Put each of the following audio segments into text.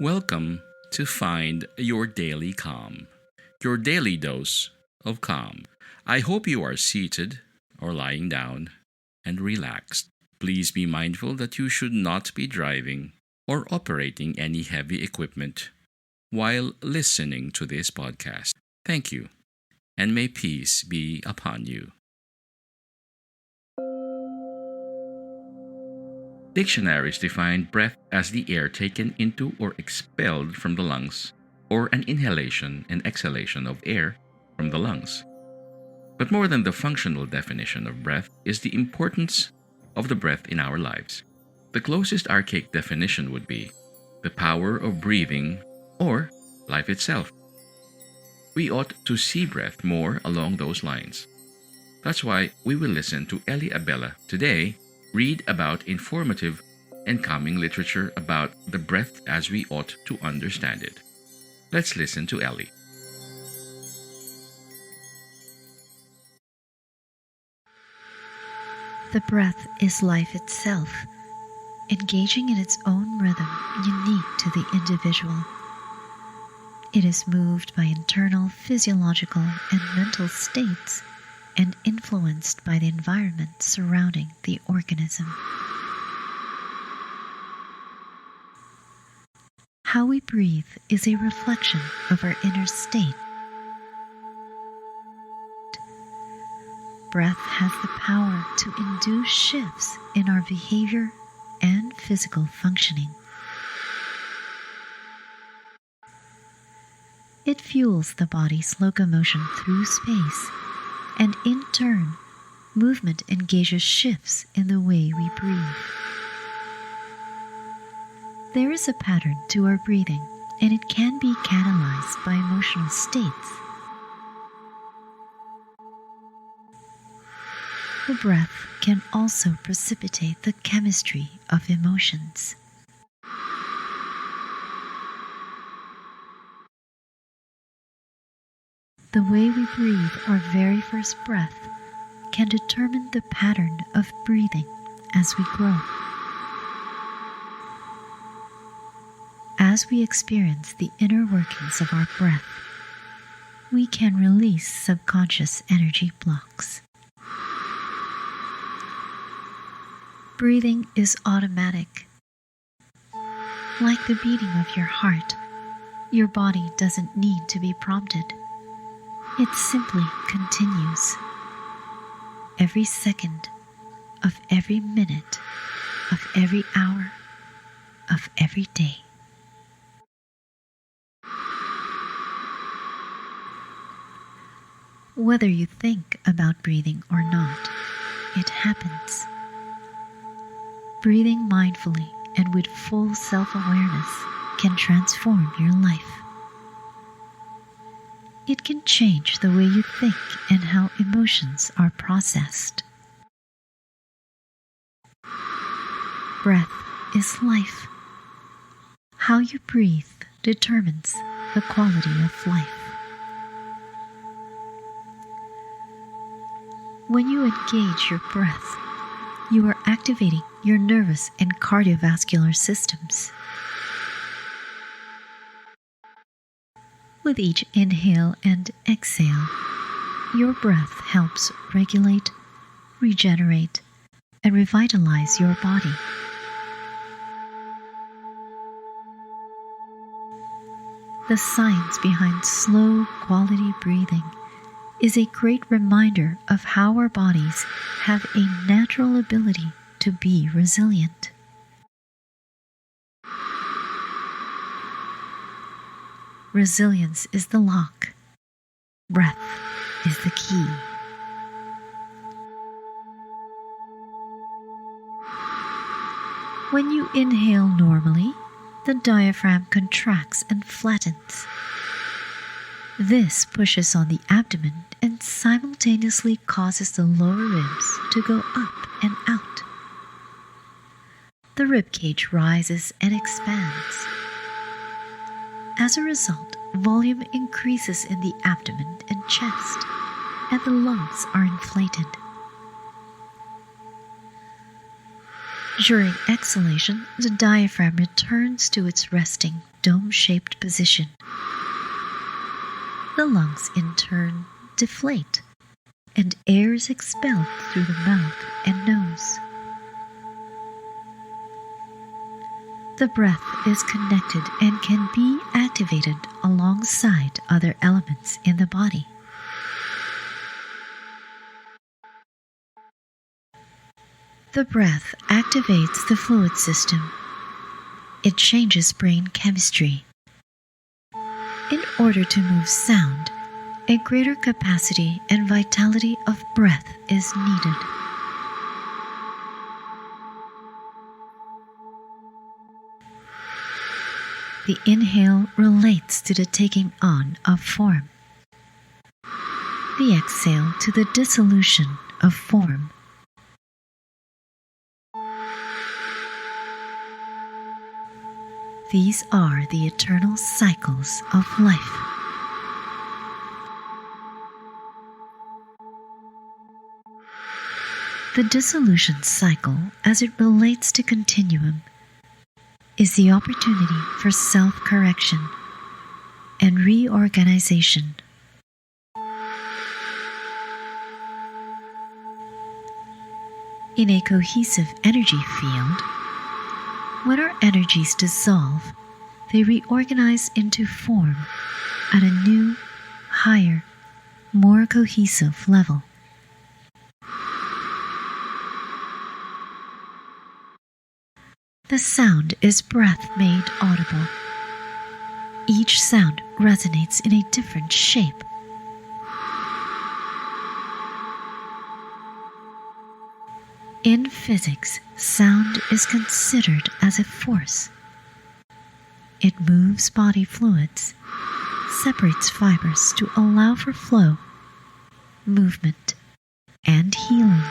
Welcome to Find Your Daily Calm, your daily dose of calm. I hope you are seated or lying down and relaxed. Please be mindful that you should not be driving or operating any heavy equipment while listening to this podcast. Thank you, and may peace be upon you. Dictionaries define breath as the air taken into or expelled from the lungs, or an inhalation and exhalation of air from the lungs. But more than the functional definition of breath is the importance of the breath in our lives. The closest archaic definition would be the power of breathing or life itself. We ought to see breath more along those lines. That's why we will listen to Eli Abela today, read about informative and calming literature about the breath as we ought to understand it. Let's listen to Eli. The breath is life itself, engaging in its own rhythm unique to the individual. It is moved by internal physiological and mental states and influenced by the environment surrounding the organism. How we breathe is a reflection of our inner state. Breath has the power to induce shifts in our behavior and physical functioning. It fuels the body's locomotion through space, and in turn, movement engages shifts in the way we breathe. There is a pattern to our breathing, and it can be catalyzed by emotional states. The breath can also precipitate the chemistry of emotions. The way we breathe our very first breath can determine the pattern of breathing as we grow. As we experience the inner workings of our breath, we can release subconscious energy blocks. Breathing is automatic. Like the beating of your heart, your body doesn't need to be prompted. It simply continues. Every second of every minute of every hour of every day. Whether you think about breathing or not, it happens. Breathing mindfully and with full self-awareness can transform your life. It can change the way you think and how emotions are processed. Breath is life. How you breathe determines the quality of life. When you engage your breath, you are activating your nervous and cardiovascular systems. With each inhale and exhale, your breath helps regulate, regenerate, and revitalize your body. The science behind slow quality breathing is a great reminder of how our bodies have a natural ability to be resilient. Resilience is the lock. Breath is the key. When you inhale normally, the diaphragm contracts and flattens. This pushes on the abdomen and simultaneously causes the lower ribs to go up and out. The rib cage rises and expands. As a result, volume increases in the abdomen and chest, and the lungs are inflated. During exhalation, the diaphragm returns to its resting, dome-shaped position. The lungs, in turn, deflate, and air is expelled through the mouth and nose. The breath is connected and can be activated alongside other elements in the body. The breath activates the fluid system. It changes brain chemistry. In order to move sound, a greater capacity and vitality of breath is needed. The inhale relates to the taking on of form. The exhale to the dissolution of form. These are the eternal cycles of life. The dissolution cycle, as it relates to continuum, is the opportunity for self-correction and reorganization. In a cohesive energy field, when our energies dissolve, they reorganize into form at a new, higher, more cohesive level. The sound is breath made audible. Each sound resonates in a different shape. In physics, sound is considered as a force. It moves body fluids, separates fibers to allow for flow, movement, and healing.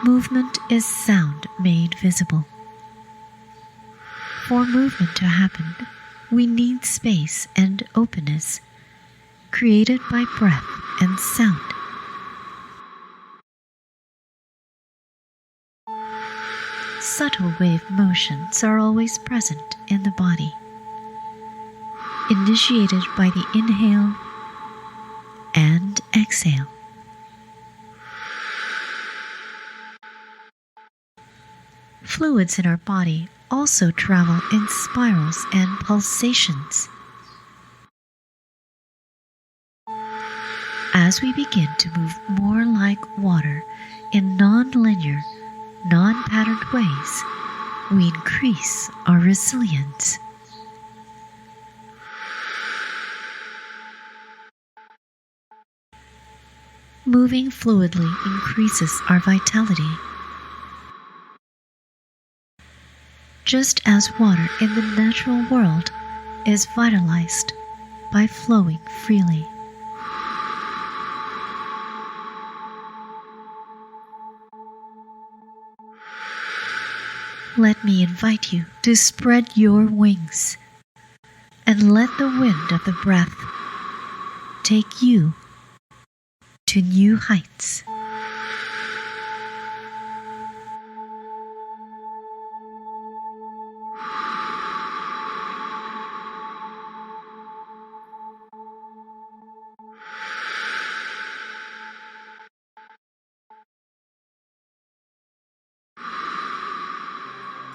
Movement is sound made visible. For movement to happen, we need space and openness created by breath and sound. Subtle wave motions are always present in the body, initiated by the inhale and exhale. Fluids in our body also travel in spirals and pulsations. As we begin to move more like water in non-linear, non-patterned ways, we increase our resilience. Moving fluidly increases our vitality. Just as water in the natural world is vitalized by flowing freely. Let me invite you to spread your wings and let the wind of the breath take you to new heights.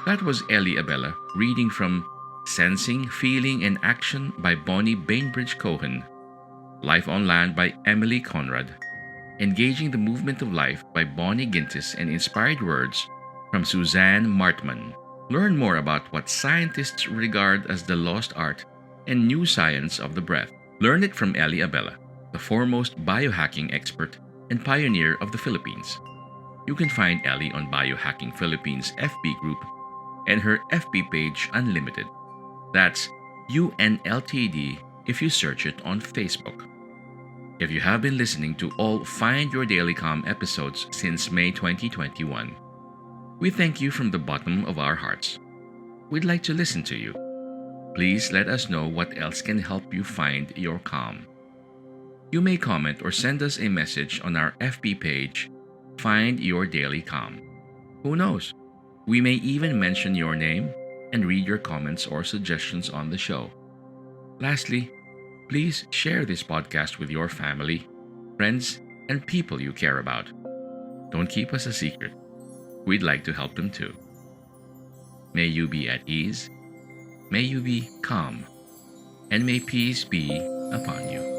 That was Eli Abela reading from Sensing, Feeling, and Action by Bonnie Bainbridge Cohen, Life on Land by Emily Conrad, Engaging the Movement of Life by Bonnie Gintis, and inspired words from Suzanne Martman. Learn more about what scientists regard as the lost art and new science of the breath. Learn it from Eli Abela, the foremost biohacking expert and pioneer of the Philippines. You can find Eli on Biohacking Philippines FB group and her FB page Unlimited. That's UNLTD if you search it on Facebook. If you have been listening to all Find Your Daily Calm episodes since May 2021, we thank you from the bottom of our hearts. We'd like to listen to you. Please let us know what else can help you find your calm. You may comment or send us a message on our FB page, Find Your Daily Calm. Who knows? We may even mention your name and read your comments or suggestions on the show. Lastly, please share this podcast with your family, friends, and people you care about. Don't keep us a secret. We'd like to help them too. May you be at ease, may you be calm, and may peace be upon you.